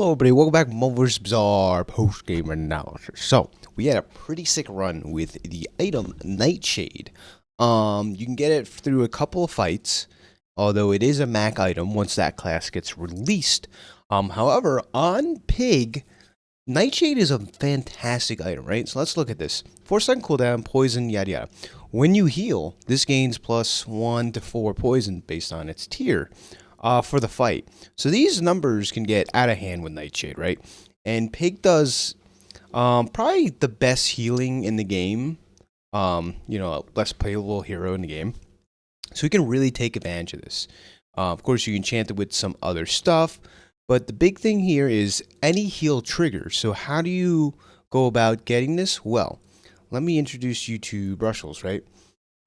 Hello everybody, welcome back to MoMoVs The Bazaar post-game analysis. So, we had a pretty sick run with the item Nightshade. You can get it through a couple of fights, although it is a Mac item once that class gets released. However, on Pig, Nightshade is a fantastic item, right? So let's look at this. 4-second cooldown, poison, yada yada. When you heal, this gains plus 1 to 4 poison based on its tier. For the fight. So these numbers can get out of hand with Nightshade, right? And Pig does probably the best healing in the game. Less playable hero in the game. So you can really take advantage of this. Of course, you can enchant it with some other stuff. But the big thing here is any heal trigger. So how do you go about getting this? Well, let me introduce you to Brushels, right?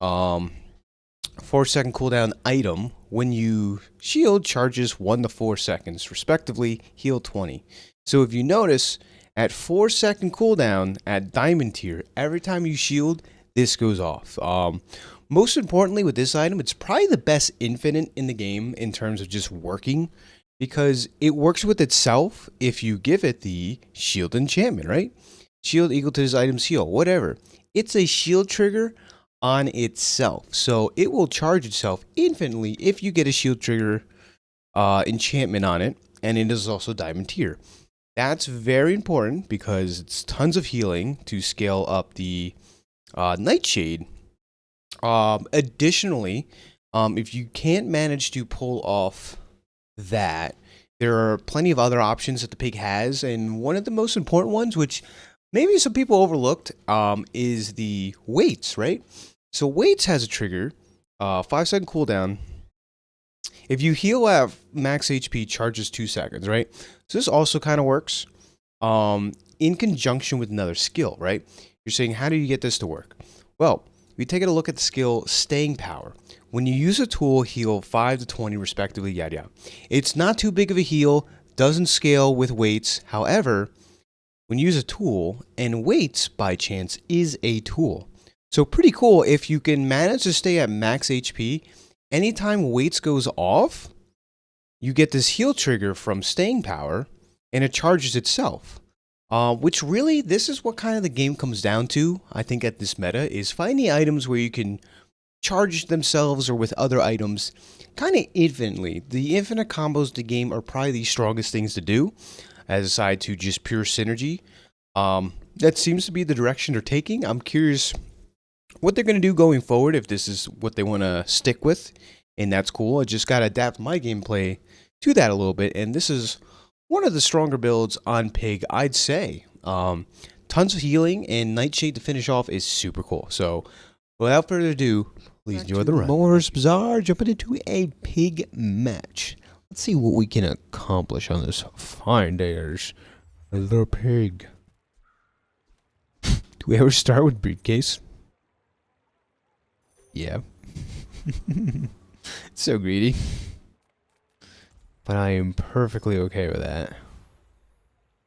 4-second cooldown item. When you shield, charges 1 to 4 seconds, respectively, heal 20. So if you notice, at 4-second cooldown at diamond tier, every time you shield, this goes off. Most importantly with this item, it's probably the best infinite in the game in terms of just working, because it works with itself if you give it the shield enchantment, right? Shield equal to this item's heal, whatever. It's a shield trigger on itself, so it will charge itself infinitely if you get a shield trigger enchantment on it, and it is also diamond tier. That's very important because it's tons of healing to scale up the Nightshade. Additionally, if you can't manage to pull off that, there are plenty of other options that the Pig has, and one of the most important ones, which maybe some people overlooked, is the weights, right? So weights has a trigger, 5-second cooldown. If you heal at max HP, charges 2 seconds, right? So this also kind of works in conjunction with another skill, right? You're saying, how do you get this to work? Well, we take a look at the skill Staying Power. When you use a tool, heal 5 to 20 respectively, yada yada. It's not too big of a heal, doesn't scale with weights. However, when you use a tool, and weights by chance is a tool. So pretty cool if you can manage to stay at max HP. Anytime weights goes off, you get this heal trigger from Staying Power, and it charges itself. Which really, this is what kind of the game comes down to, I think, at this meta, is finding items where you can charge themselves or with other items kind of infinitely. The infinite combos of the game are probably the strongest things to do, as aside to just pure synergy. That seems to be the direction they're taking. I'm curious what they're going to do going forward, if this is what they want to stick with, and that's cool. I just got to adapt my gameplay to that a little bit, and this is one of the stronger builds on Pig, I'd say. Tons of healing, and Nightshade to finish off is super cool. So, without further ado, please enjoy the run. MoMoVs The Bazaar, jumping into a Pig match. Let's see what we can accomplish on this fine day. There's a little pig. Do we ever start with briefcase? Yeah. So greedy. But I am perfectly okay with that.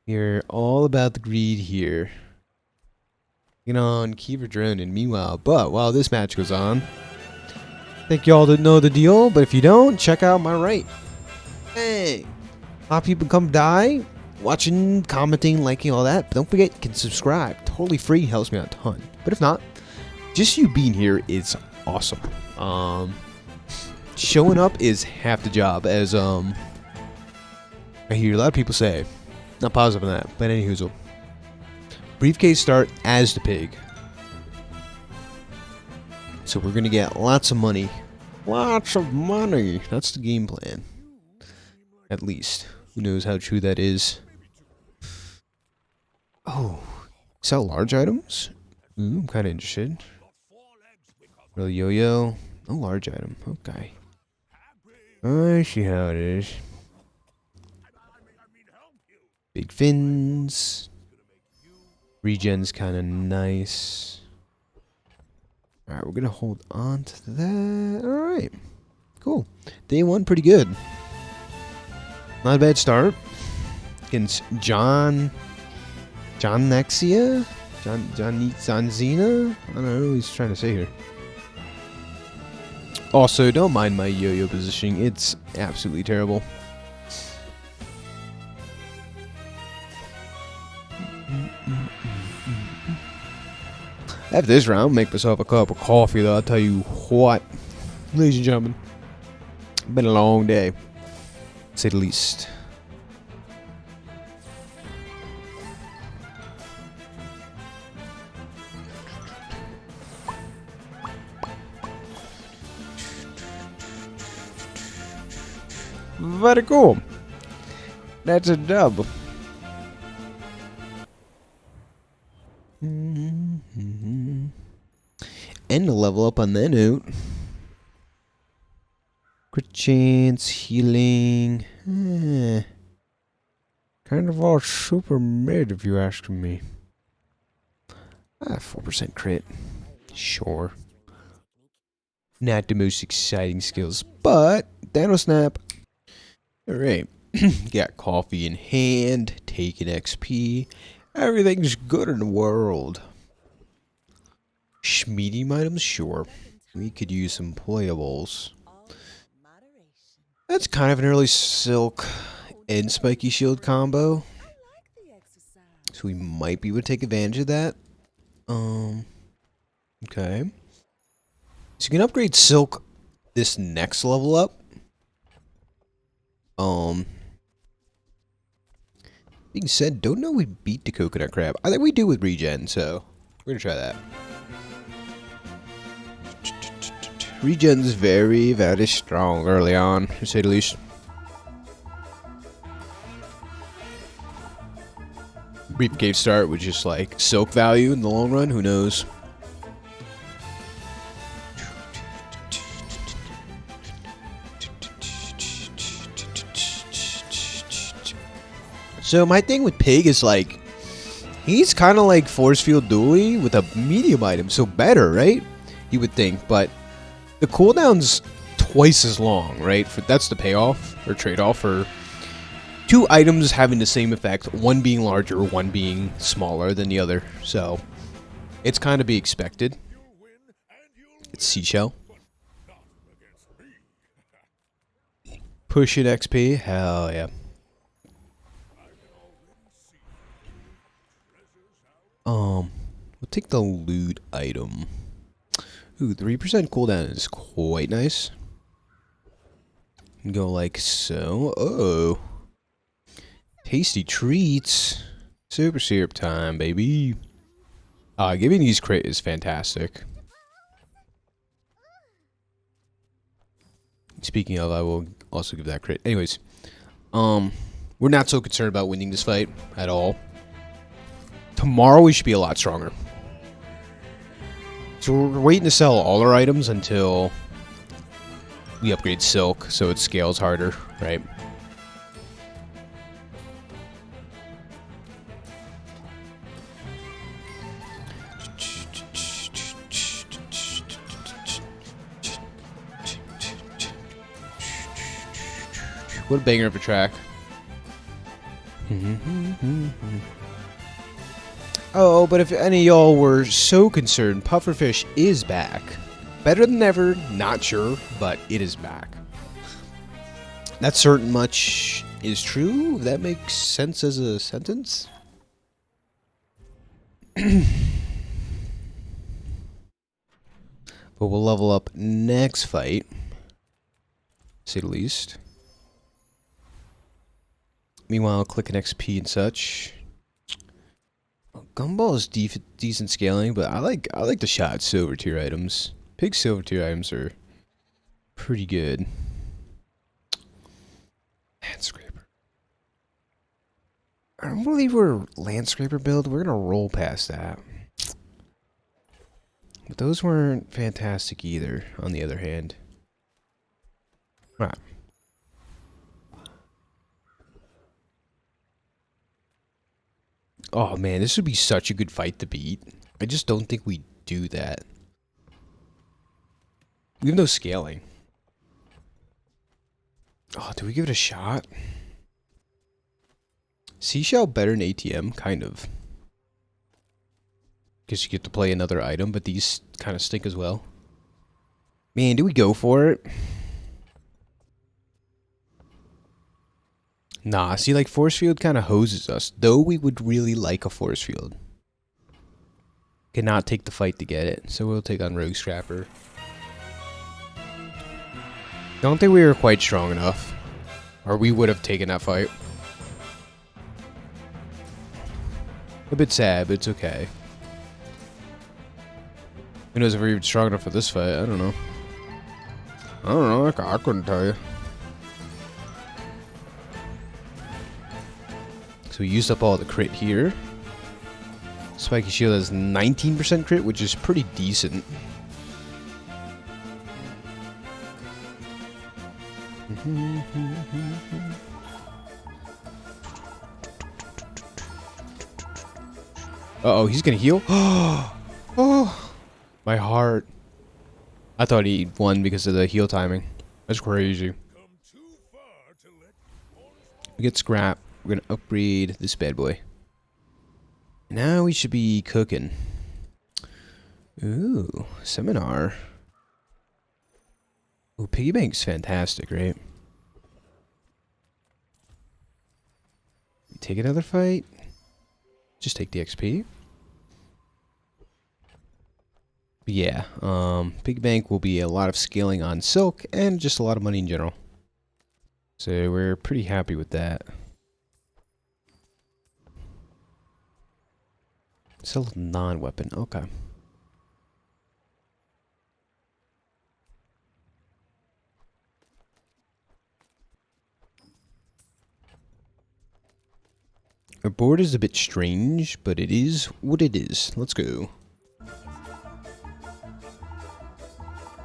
You're all about the greed here. Get on, keep your drone, and meanwhile, but while this match goes on, I think y'all didn't know the deal, but if you don't, check out my right. Hey! A lot of people come die, watching, commenting, liking, all that. But don't forget, you can subscribe. Totally free, helps me out a ton. But if not, just you being here is awesome. Showing up is half the job, as I hear a lot of people say. Not positive on that, but anywho, briefcase start as the Pig. So we're gonna get lots of money. Lots of money. That's the game plan. At least. Who knows how true that is. Oh, sell large items? Ooh, I'm kind of interested. Real yo-yo. No large item. Okay. I see how it is. Big fins. Regen's kind of nice. Alright, we're going to hold on to that. Alright. Cool. Day 1, pretty good. Not a bad start. Against John Nexia? John Zena? I don't know what he's trying to say here. Also, don't mind my yo-yo positioning. It's absolutely terrible. After this round, I'll make myself a cup of coffee, though. I'll tell you what, ladies and gentlemen, been a long day, to say the least. Very cool. That's a dub. And a level up on that note. Crit chance, healing. Kind of all super mid if you ask me. 4% crit. Sure. Not the most exciting skills, but Dano Snap. Alright. Got coffee in hand, taking XP. Everything's good in the world. Medium items, sure. We could use some playables. That's kind of an early Silk and Spiky Shield combo. So we might be able to take advantage of that. Okay. So you can upgrade Silk this next level up. Being said, don't know we beat the Coconut Crab. I think we do with regen, so we're gonna try that. Regen's very, very strong early on, to say the least. Brief cave start with just like Silk value in the long run, who knows? So my thing with Pig is like, he's kind of like Force Field Dooley with a medium item, so better, right? You would think, but the cooldown's twice as long, right? That's the payoff or trade-off for two items having the same effect, one being larger, one being smaller than the other. So it's kind of be expected. It's Seashell. Pushing XP, hell yeah. We'll take the loot item. Ooh, 3% cooldown is quite nice. Go like so. Oh. Tasty treats. Super syrup time, baby. Giving these crit is fantastic. Speaking of, I will also give that crit. Anyways, we're not so concerned about winning this fight at all. Tomorrow we should be a lot stronger. So we're waiting to sell all our items until we upgrade Silk, so it scales harder, right? What a banger of a track. Oh, but if any of y'all were so concerned, Pufferfish is back. Better than ever, not sure, but it is back. That certain much is true. If that makes sense as a sentence. But we'll level up next fight, to say the least. Meanwhile, clicking XP and such. Gumball is decent scaling, but I like the shot silver tier items. Pig silver tier items are pretty good. Landscraper. I don't believe we're Landscraper build. We're gonna roll past that. But those weren't fantastic either, on the other hand. Right. Oh man, this would be such a good fight to beat. I just don't think we do that. We have no scaling. Oh, do we give it a shot? Seashell better than ATM? Kind of. Because you get to play another item, but these kind of stink as well. Man, do we go for it? Nah, see, like, force field kind of hoses us. Though we would really like a force field. Cannot take the fight to get it, so we'll take on Rogue Scrapper. Don't think we were quite strong enough. Or we would have taken that fight. A bit sad, but it's okay. Who knows if we're even strong enough for this fight? I don't know. I couldn't tell you. So we used up all the crit here. Spiky Shield has 19% crit, which is pretty decent. Uh-oh, he's gonna heal? Oh, my heart. I thought he won because of the heal timing. That's crazy. We get scrap. We're gonna upgrade this bad boy. Now we should be cooking. Ooh, seminar. Ooh, piggy bank's fantastic, right? Take another fight. Just take the XP. But yeah, piggy bank will be a lot of scaling on silk and just a lot of money in general. So we're pretty happy with that. Sell non-weapon, okay. Our board is a bit strange, but it is what it is. Let's go.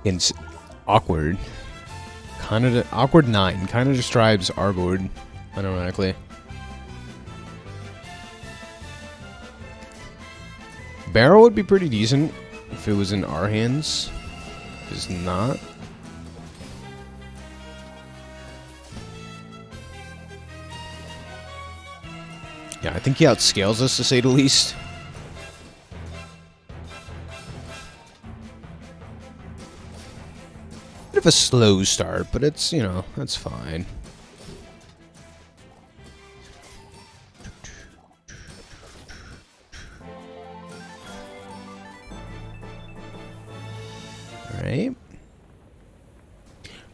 And it's awkward. Kinda awkward 9 kind of describes our board, unironically. Barrel would be pretty decent if it was in our hands. It's not. Yeah, I think he outscales us, to say the least. Bit of a slow start, but it's, you know, that's fine. Alright.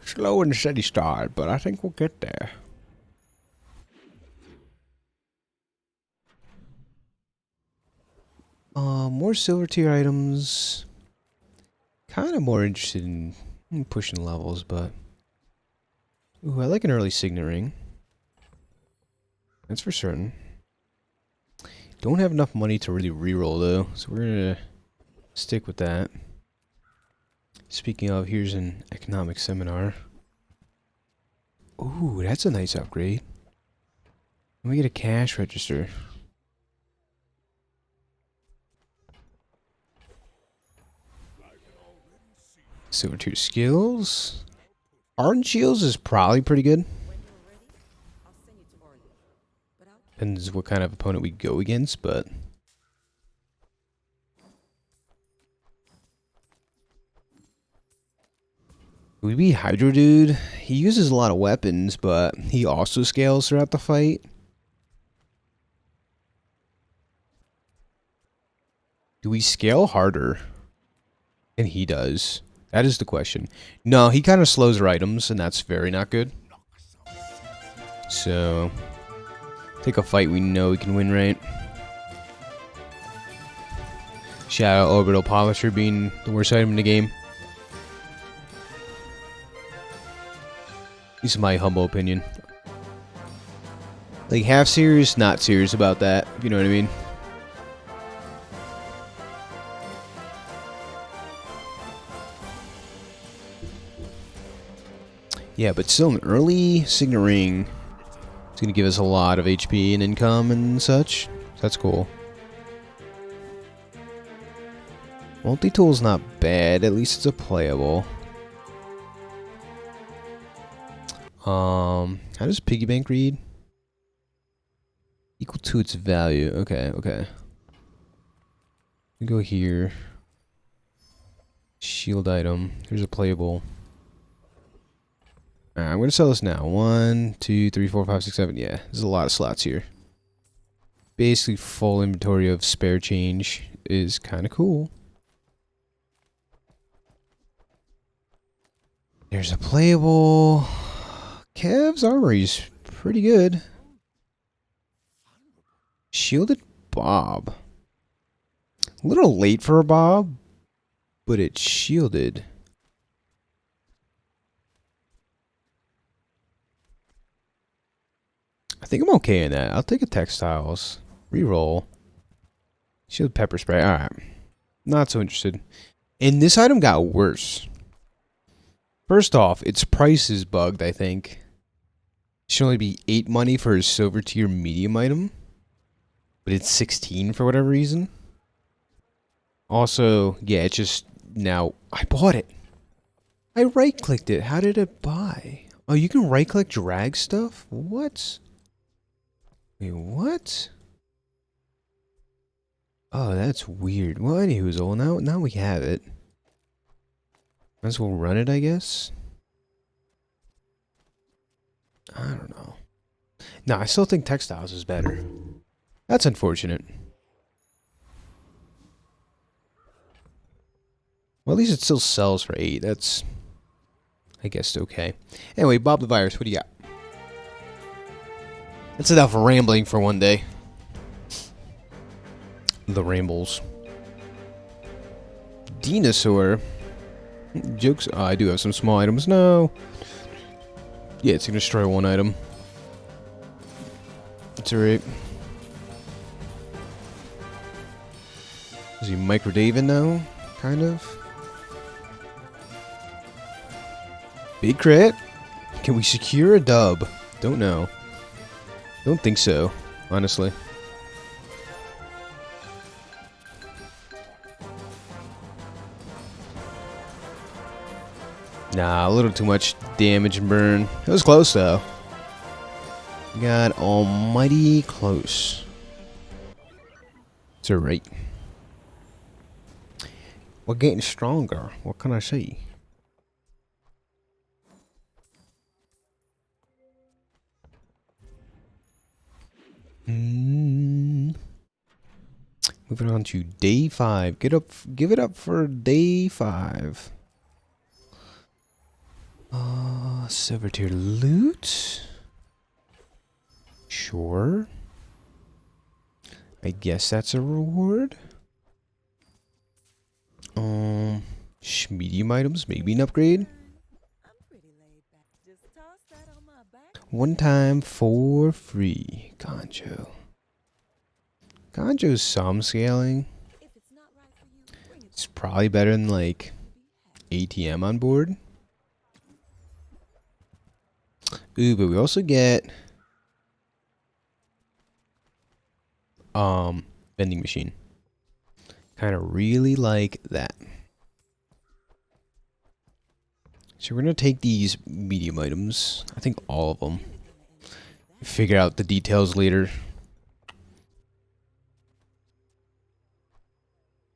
Slow and steady start, but I think we'll get there. More silver tier items. Kind of more interested in pushing levels, but... Ooh, I like an early signet ring. That's for certain. Don't have enough money to really reroll, though, so we're gonna stick with that. Speaking of, here's an economic seminar. Ooh, that's a nice upgrade. Let me get a cash register. Silver tier skills. Ardent Shields is probably pretty good. Depends what kind of opponent we go against, but... We beat Hydro Dude. He uses a lot of weapons, but he also scales throughout the fight. Do we scale harder than he does? That is the question. No, he kind of slows our items, and that's very not good. So, take a fight we know we can win, right? Shout out Orbital Polisher being the worst item in the game. This is my humble opinion. Like, half serious, not serious about that, if you know what I mean. Yeah, but still an early signet ring. It's going to give us a lot of HP and income and such. So that's cool. Multi-tool's not bad. At least it's a playable. How does piggy bank read? Equal to its value. Okay, okay. We go here. Shield item. Here's a playable. Alright, I'm gonna sell this now. 1, 2, 3, 4, 5, 6, 7. Yeah, there's a lot of slots here. Basically, full inventory of spare change is kind of cool. There's a playable. Kev's armory's pretty good. Shielded Bob. A little late for a Bob, but it's shielded. I think I'm okay in that. I'll take a textiles. Reroll. Shield pepper spray. Alright. Not so interested. And this item got worse. First off, its price is bugged, I think. It should only be 8 money for a silver tier medium item. But it's 16 for whatever reason. Also, yeah, it's just now. I bought it. I right clicked it. How did it buy? Oh, you can right click drag stuff? What? Wait, what? Oh, that's weird. Well, anywho's all now we have it. Might as well run it, I guess. I don't know. No, I still think textiles is better. That's unfortunate. Well, at least it still sells for 8. That's, I guess, okay. Anyway, Bob the Virus, what do you got? That's enough rambling for one day. The rambles. Dinosaur. Jokes. Oh, I do have some small items. No. Yeah, it's gonna destroy one item. It's alright. Is he micro David now? Kind of. Big crit. Can we secure a dub? Don't know. Don't think so, honestly. Nah, a little too much damage and burn. It was close, though. Got almighty close. It's alright. We're getting stronger. What can I say? Moving on to day 5. Give it up for day 5. Silver tier loot. Sure. I guess that's a reward. Medium items, maybe an upgrade. One time for free. Ganjo. Ganjo's some scaling. It's probably better than like ATM on board. Ooh, but we also get vending machine. Kind of really like that. So we're gonna take these medium items. I think all of them. Figure out the details later.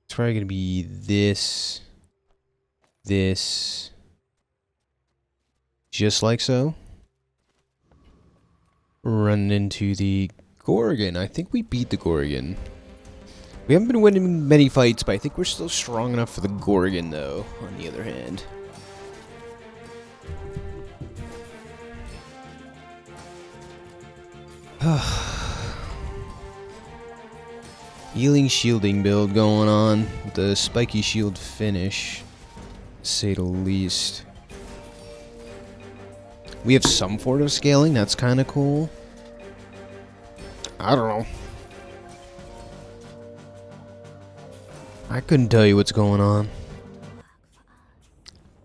It's probably gonna be this, just like so. Run into the Gorgon. I think we beat the Gorgon. We haven't been winning many fights, but I think we're still strong enough for the Gorgon, though, on the other hand. Healing shielding build going on with the spiky shield finish, to say the least. We have some form of scaling, that's kind of cool. I don't know. I couldn't tell you what's going on.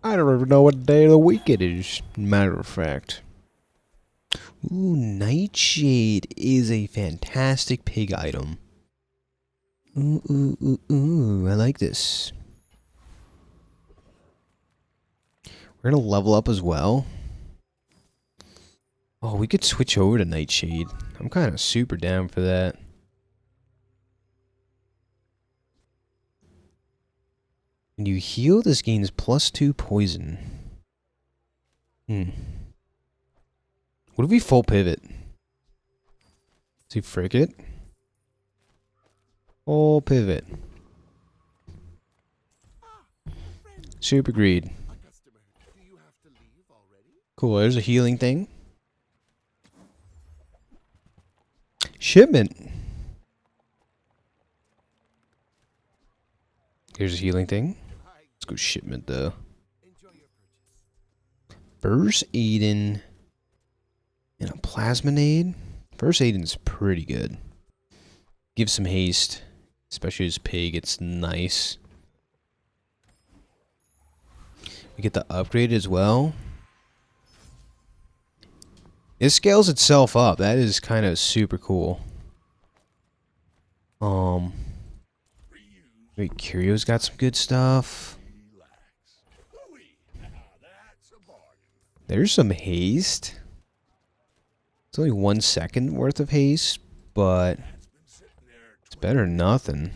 I don't even know what day of the week it is, matter of fact. Ooh, Nightshade is a fantastic pig item. Ooh, I like this. We're gonna level up as well. Oh, we could switch over to Nightshade. I'm kind of super down for that. When you heal, this gains +2 poison. What if we full pivot? See, frick it. Full pivot. Super greed. Cool, there's a healing thing. Shipment. Here's a healing thing. Let's go shipment though. First Aiden and a plasminade. First Aiden's pretty good. Give some haste, especially as pig. It's nice. We get the upgrade as well. It scales itself up. That is kind of super cool. Wait, Curio's got some good stuff. There's some haste. It's only 1 second worth of haste, but it's better than nothing.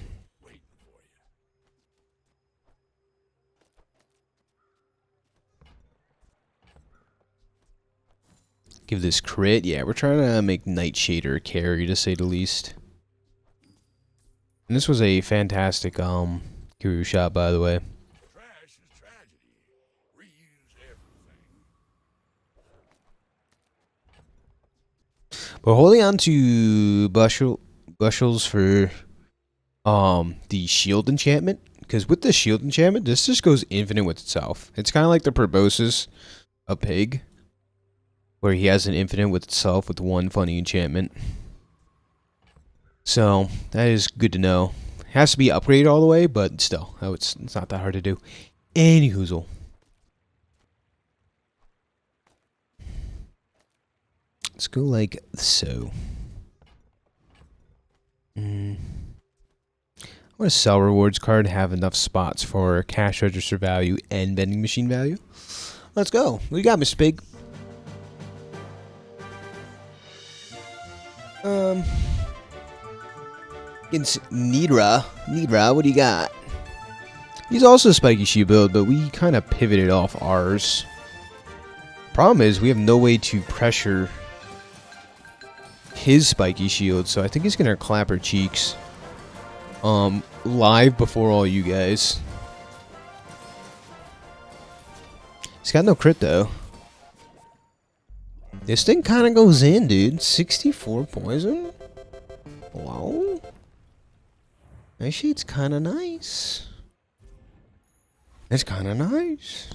Give this crit. Yeah, we're trying to make Nightshade a carry, to say the least. And this was a fantastic Curio shot, by the way. But holding on to bushels for the shield enchantment, because with the shield enchantment, this just goes infinite with itself. It's kind of like the Proboscis of Pig, where he has an infinite with itself with one funny enchantment. So that is good to know. It has to be upgraded all the way, but still, it's not that hard to do. Any hoozle. Let's go like so. I want to sell rewards card and have enough spots for cash register value and vending machine value. Let's go. What you got, Mr. Pig? Against Nidra. Nidra, what do you got? He's also a spiky shield build, but we kind of pivoted off ours. Problem is, we have no way to pressure his spiky shield, so I think he's gonna clap our cheeks. Live before all you guys. He's got no crit though. This thing kind of goes in, dude. 64 poison? Wow. Nightshade's kind of nice. It's kind of nice.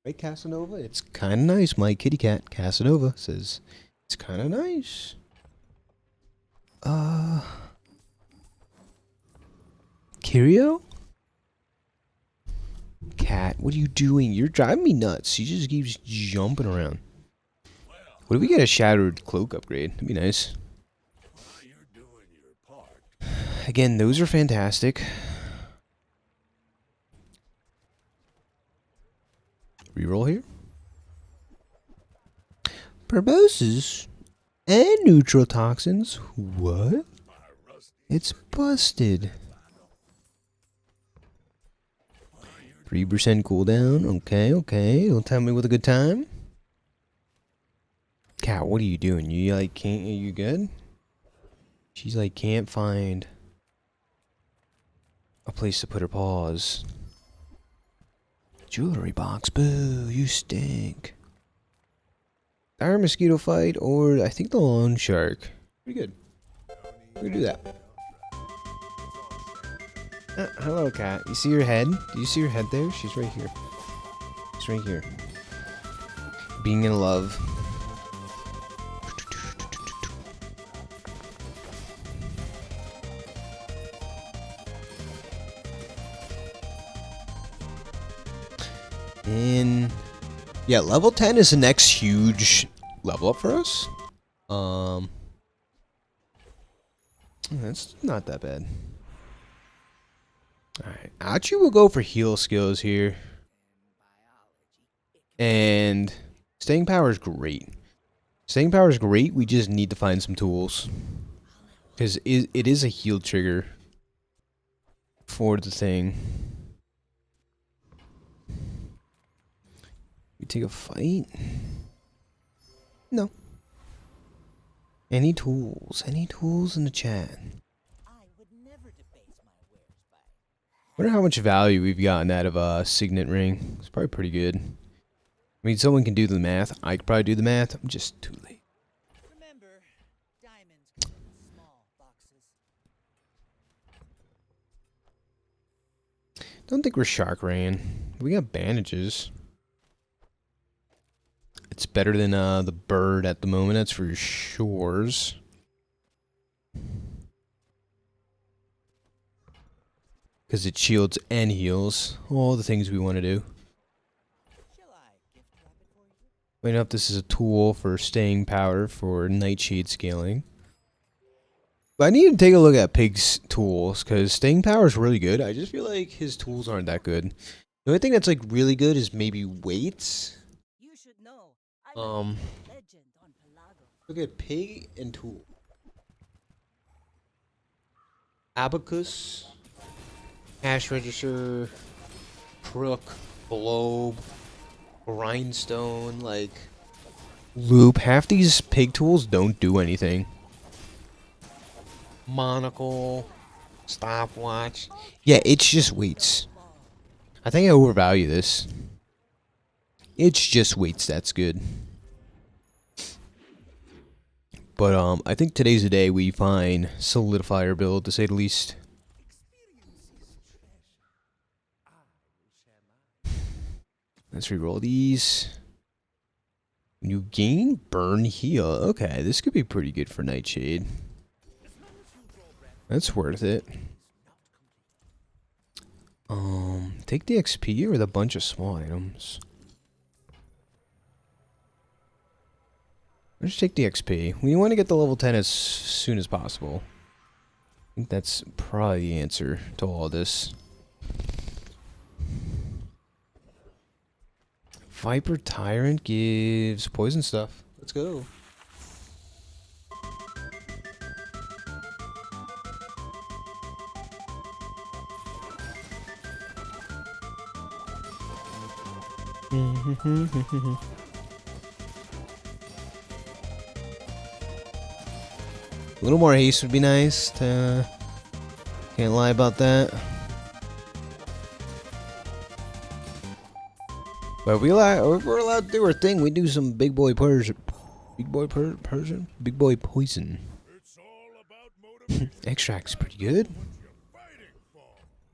Right, Casanova? It's kind of nice. My kitty cat, Casanova, says it's kind of nice. Curio? Cat, what are you doing? You're driving me nuts. She just keeps jumping around. What if we get a shattered cloak upgrade? That'd be nice. Again, those are fantastic. Reroll here. Proboscis and neutral toxins. What? It's busted. 3% cooldown. Okay, okay. Don't tell me with a good time. Cat, what are you doing? You like can't? Are you good? She's like can't find a place to put her paws. Jewelry box. Boo! You stink. Dire mosquito fight, or I think the loan shark. Pretty good. We're gonna do that. Hello, cat. You see your head? Do you see your head there? She's right here. She's right here. Being in love. And yeah, level 10 is the next huge level up for us. That's not that bad. Alright, Achu will go for heal skills here. And staying power is great. Staying power is great, we just need to find some tools. Because it is a heal trigger for the thing. We take a fight? No. Any tools? Any tools in the chat? Wonder how much value we've gotten out of a signet ring. It's probably pretty good. I mean, someone can do the math. I could probably do the math. I'm just too late. Remember, diamonds come in small boxes. Don't think we're shark ran. We got bandages. It's better than the bird at the moment. That's for shores. Because it shields and heals. All the things we want to do. Wait up, this is a tool for staying power for Nightshade scaling. But I need to take a look at Pig's tools, because staying power is really good. I just feel like his tools aren't that good. The only thing that's like really good is maybe weights. You should know. Legend on Pelago. Look at Pig and tool. Abacus, cash register, crook, globe, grindstone, like loop. Half these pig tools don't do anything. Monocle, stopwatch. Yeah, it's just weights. I think I overvalue this. It's just weights that's good. But I think today's the day we find solidifier build, to say the least. Let's reroll these. You gain burn heal. Okay, this could be pretty good for Nightshade. That's worth it. Take the XP with a bunch of small items. Let's take the XP. We want to get the level 10 as soon as possible. I think that's probably the answer to all this. Viper Tyrant gives poison stuff. Let's go. A little more haste would be nice. Can't lie about that. But we're allowed to do our thing. We do some big boy Persian. Big boy Persian? Big boy poison. Extract's pretty good.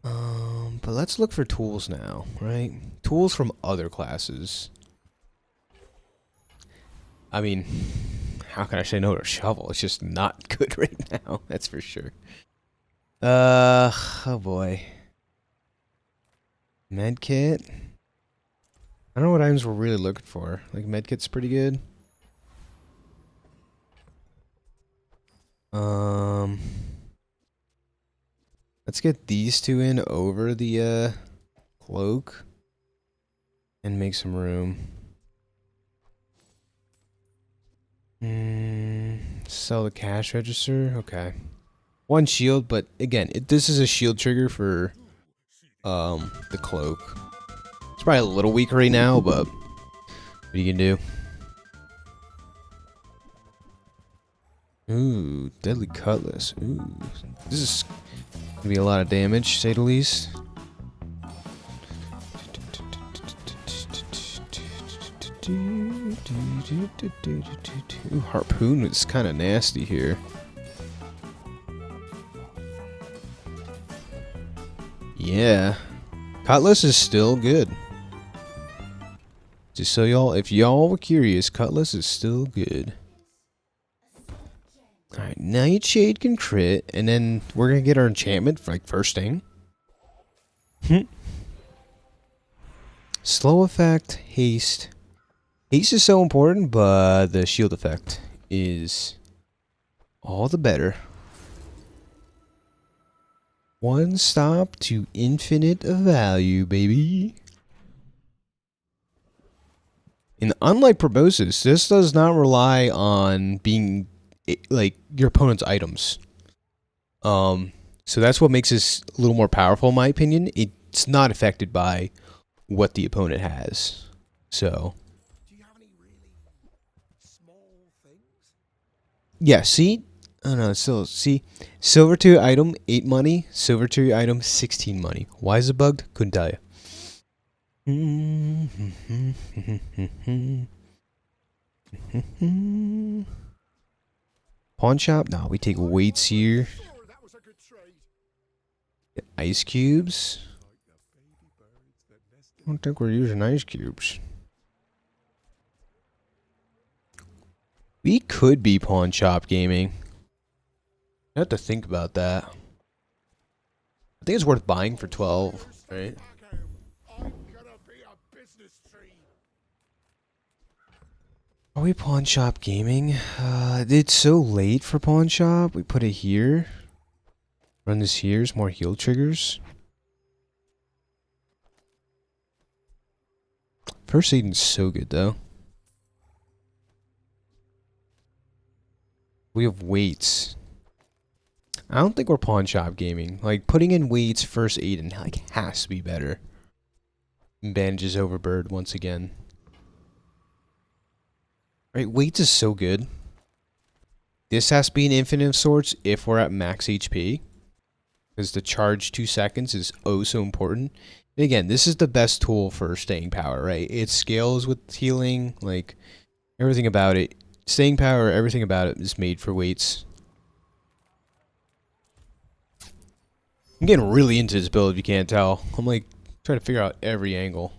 But let's look for tools now, right? Tools from other classes. I mean, how can I say no to a shovel? It's just not good right now, that's for sure. Oh boy. Medkit. I don't know what items we're really looking for. Like, medkit's pretty good. Let's get these two in over the cloak and make some room. Sell the cash register. Okay. One shield, but again, this is a shield trigger for the cloak. It's probably a little weak right now, but what you can do? Ooh, deadly cutlass. Ooh, this is gonna be a lot of damage, to say the least. Ooh, harpoon is kind of nasty here. Yeah, cutlass is still good. Just so y'all, if y'all were curious, cutlass is still good. Alright, Nightshade can crit, and then we're gonna get our enchantment for, like, first thing. Slow effect, haste. Haste is so important, but the shield effect is all the better. One stop to infinite value, baby. And unlike Proboscis, this does not rely on being like your opponent's items. So that's what makes this a little more powerful, in my opinion. It's not affected by what the opponent has. So, Do you have any really small things? Yeah, see? Oh no, still see. Silver tier item 8 money, silver tier item 16 money. Why is it bugged? Couldn't tell you. Pawn shop? No, we take weights here. Get ice cubes. I don't think we're using ice cubes. We could be pawn shop gaming. I have to think about that. I think it's worth buying for 12, right? Are we pawn shop gaming? It's so late for pawn shop. We put it here. Run this here. More heal triggers. First aid is so good though. We have weights. I don't think we're pawn shop gaming. Like putting in weights, first aid, and like has to be better. Bandages over bird once again. Right, weights is so good. This has to be an infinite of sorts if we're at max HP. Because the charge 2 seconds is oh so important. And again, this is the best tool for staying power, right? It scales with healing, like everything about it. Staying power, everything about it is made for weights. I'm getting really into this build if you can't tell. I'm like trying to figure out every angle.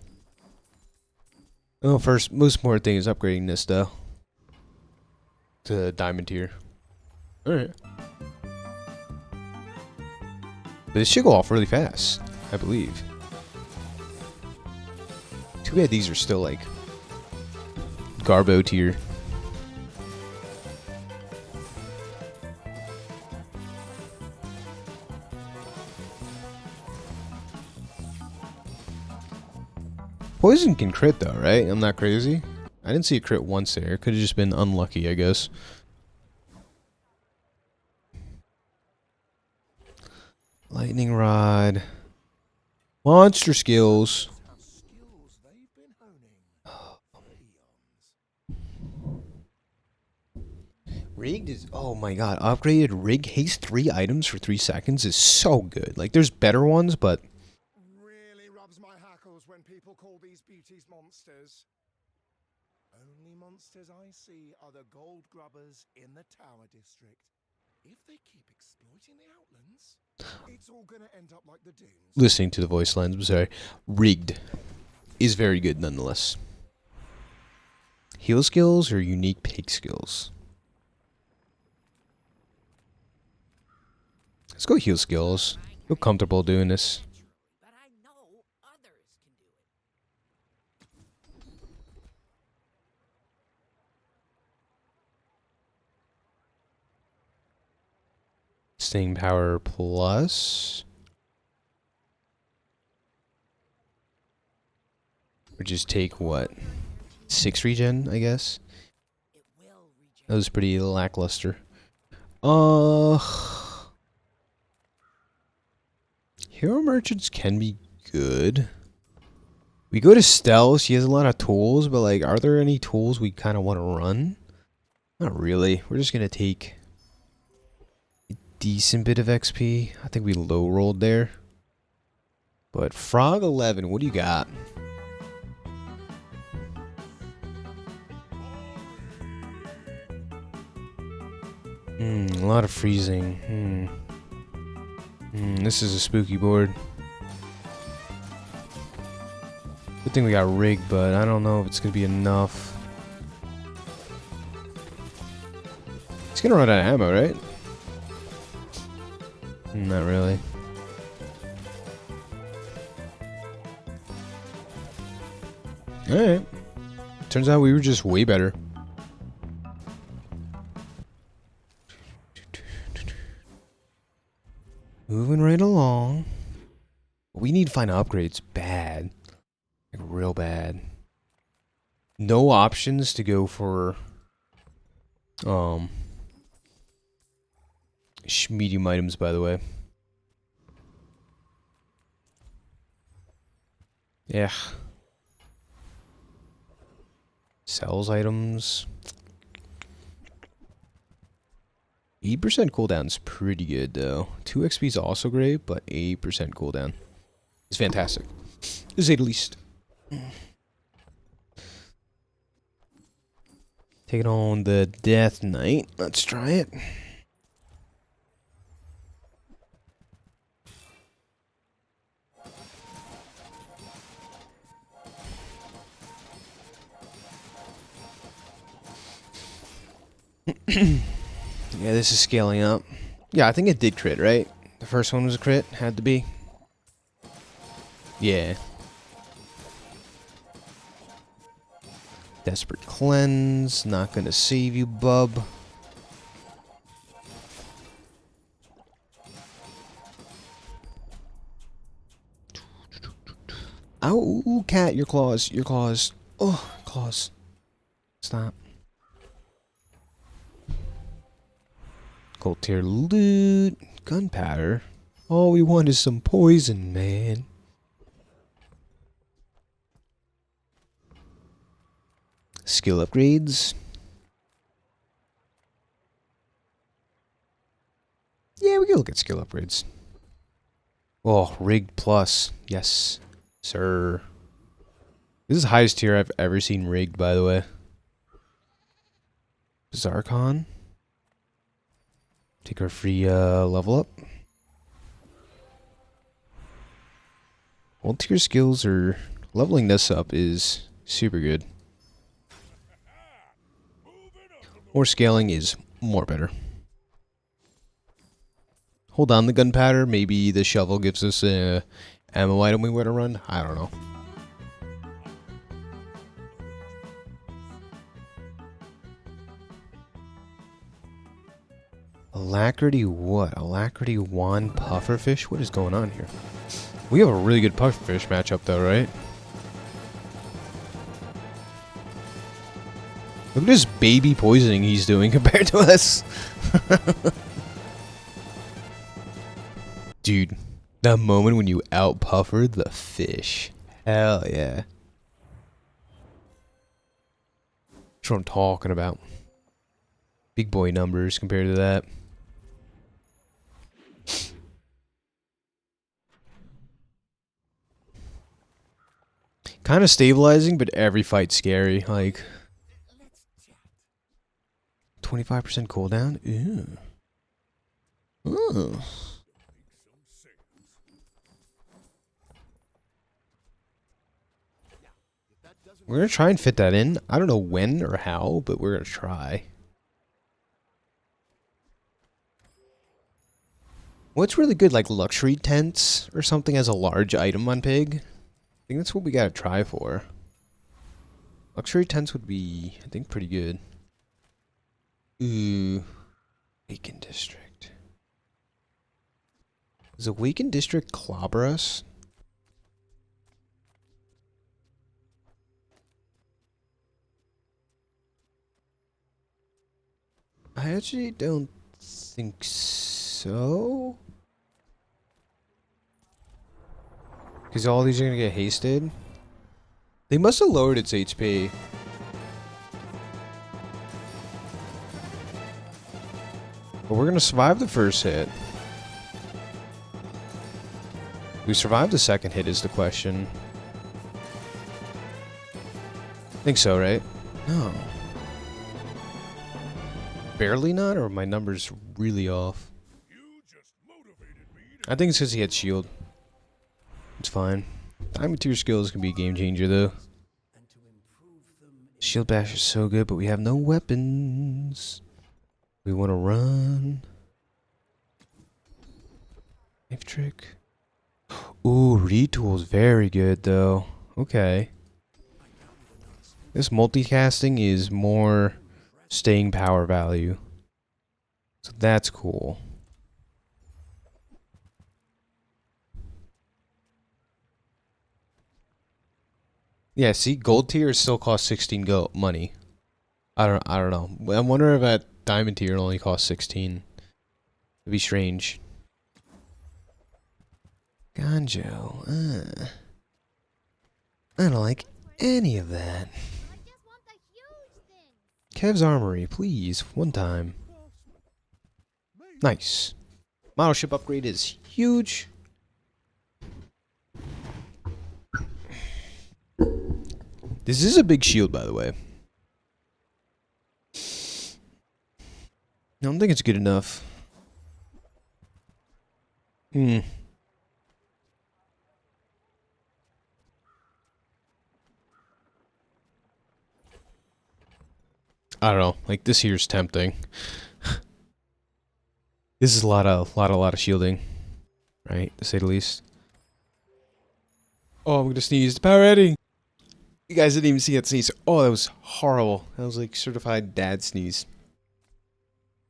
Oh, first, most important thing is upgrading this though. To diamond tier. Alright. But this should go off really fast, I believe. Too bad these are still like Garbo tier. Poison can crit though, right? I'm not crazy. I didn't see a crit once there. Could have just been unlucky, I guess. Lightning rod. Monster skills. Rigged is, oh my god, upgraded rig haste 3 items for 3 seconds is so good. Like, there's better ones, but Really rubs my hackles when people call these beauties monsters. Only monsters I see are the gold grubbers in the Tower District. If they keep exploiting the outlands, it's all gonna end up like the dunes. listening to the voice lines, I'm sorry. Rigged is very good nonetheless. Heal skills or unique pig skills? Let's go heal skills. Feel comfortable doing this. But I know others can do it. Staying power plus. Or just take what? 6 regen, I guess? It will regen. That was pretty lackluster. Hero merchants can be good. We go to stealth. She has a lot of tools, but like, are there any tools we kind of want to run? Not really. We're just gonna take a decent bit of XP. I think we low rolled there. But Frog 11, what do you got? A lot of freezing. This is a spooky board. Good thing we got rigged, but I don't know if it's gonna be enough. It's gonna run out of ammo, right? Not really. Alright. Turns out we were just way better. Moving right along. We need to find upgrades bad. Like real bad. No options to go for medium items, by the way. Yeah. Sells items. 8% cooldown's pretty good though. 2 XP is also great, but 8% cooldown is fantastic. To say the least. Taking on the Death Knight. Let's try it. Yeah, this is scaling up. Yeah, I think it did crit, right? The first one was a crit. Had to be. Yeah. Desperate Cleanse. Not gonna save you, bub. Ow, ooh, cat, your claws, your claws. Oh, claws. Stop. Gold tier loot. Gunpowder. All we want is some poison, man. Skill upgrades. Yeah, we can look at skill upgrades. Oh, rigged plus. Yes, sir. This is the highest tier I've ever seen rigged, by the way. Bazaar. Take our free level up. All tier skills are leveling this up is super good. More scaling is more better. Hold on the gunpowder. Maybe the shovel gives us a ammo item we want to run. I don't know. Alacrity what? Alacrity wand pufferfish? What is going on here? We have a really good pufferfish matchup though, right? Look at this baby poisoning he's doing compared to us. Dude, that moment when you out-puffered the fish. Hell yeah. That's what I'm talking about. Big boy numbers compared to that. Kind of stabilizing, but every fight's scary. Like 25% cooldown. Ew. Ooh. We're gonna try and fit that in. I don't know when or how, but we're gonna try. What's really good, like luxury tents or something as a large item on Pig? I think that's what we gotta try for. Luxury tents would be, I think, pretty good. Ooh. Awaken District. Does Awaken District clobber us? I actually don't think so. Because all these are going to get hasted. They must have lowered its HP. But we're going to survive the first hit. We survived the second hit is the question. I think so, right? No. Barely not, or my number's really off? I think it's because he had shield. It's fine. Diamond tier skills can be a game changer, though. Shield bash is so good, but we have no weapons. We want to run. Knife trick. Ooh, retool's very good, though. Okay. This multicasting is more staying power value. So that's cool. Yeah, see, gold tier still costs 16 gold money. I don't know. I wonder if at diamond tier it only costs 16. It'd be strange. Ganjo. I don't like any of that. Kev's Armory, please, one time. Nice. Model ship upgrade is huge. This is a big shield, by the way. I don't think it's good enough. I don't know. Like, this here's tempting. This is a lot of shielding, right? To say the least. Oh, I'm gonna sneeze. Power ready. You guys didn't even see that sneeze. Oh, that was horrible. That was like certified dad sneeze.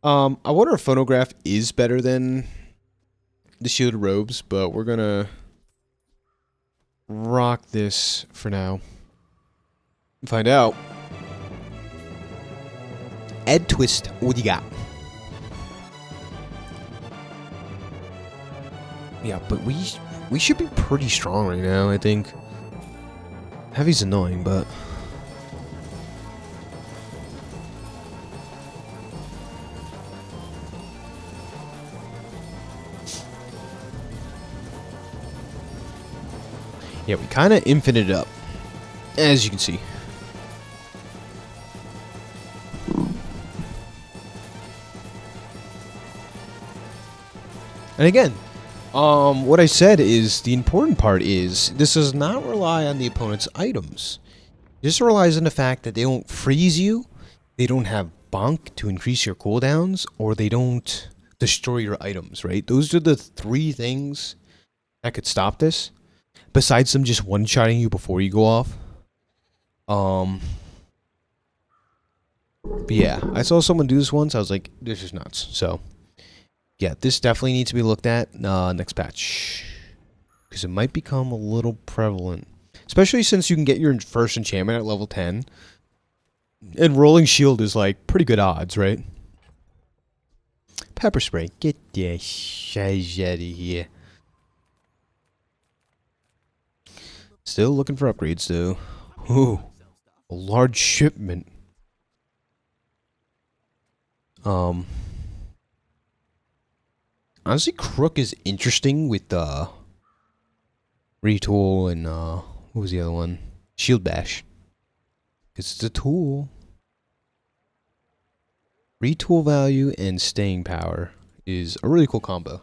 I wonder if phonograph is better than the shielded robes, but we're gonna rock this for now. Find out. Ed Twist, what do you got? Yeah, but we should be pretty strong right now, I think. Heavy's annoying, but yeah, we kind of infinite up, as you can see. And again, what I said is the important part is this does not rely on the opponent's items. This relies on the fact that they don't freeze you, they don't have bonk to increase your cooldowns, or they don't destroy your items, right? Those are the three things that could stop this. Besides them just one-shotting you before you go off. But yeah, I saw someone do this once. I was like, this is nuts. So yeah, this definitely needs to be looked at next patch. Because it might become a little prevalent. Especially since you can get your first enchantment at level 10. And rolling shield is like pretty good odds, right? Pepper spray. Get the shit out of here. Still looking for upgrades though. Ooh. A large shipment. Honestly, Crook is interesting with Retool and what was the other one? Shield Bash. Because it's a tool. Retool value and staying power is a really cool combo.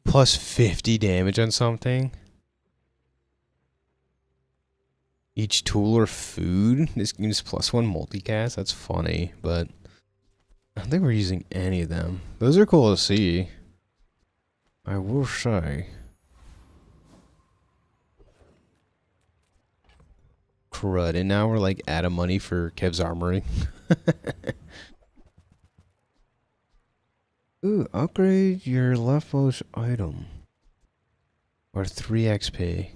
Plus 50 damage on something. Each tool or food. This gives +1 multicast. That's funny, but I don't think we're using any of them. Those are cool to see. I will say. Crud. And now we're like out of money for Kev's Armory. Ooh, upgrade your leftmost item. Or 3 XP.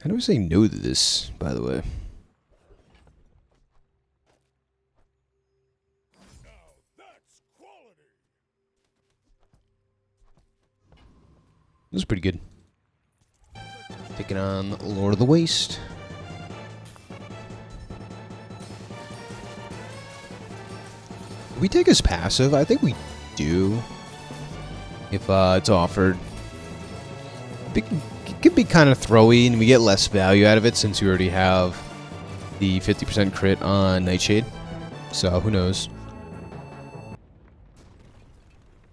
How do we say no to this, by the way? This is pretty good. Taking on Lord of the Waste. Do we take his passive? I think we do. If it's offered. It could be kind of throwy, and we get less value out of it since we already have the 50% crit on Nightshade. So, who knows?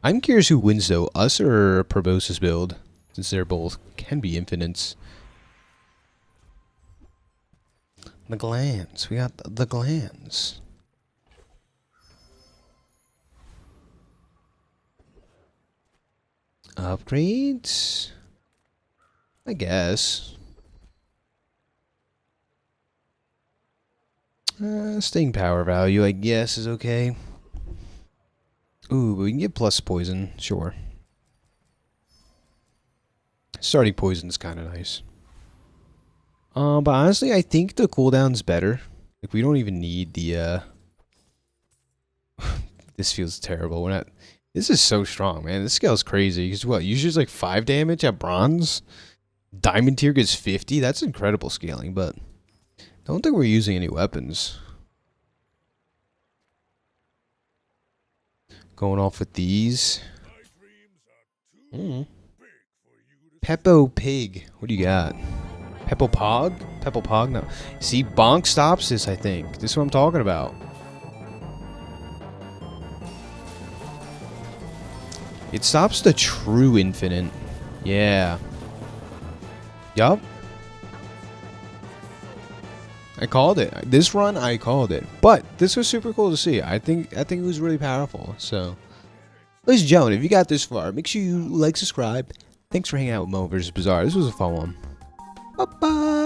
I'm curious who wins, though. Us or Proboscis build? Since they're both can be infinites. The glands. We got the glands. Upgrades? I guess. Staying power value, I guess, is okay. Ooh, but we can get plus poison, sure. Starting poison's kind of nice. But honestly, I think the cooldown's better. Like, we don't even need the, This feels terrible. We're not... This is so strong, man. This scale's crazy. Because what, usually it's like 5 damage at bronze? Diamond tier gets 50? That's incredible scaling, but... I don't think we're using any weapons. Going off with these. Peppo Pig. What do you got? Peppo Pog? Peppo Pog? No. See, Bonk stops this, I think. This is what I'm talking about. It stops the true infinite. Yeah. Yup. I called it. This run, I called it. But this was super cool to see. I think it was really powerful. So, ladies and gentlemen, if you got this far, make sure you like, subscribe. Thanks for hanging out with MoMoVs The Bazaar. This was a fun one. Bye-bye.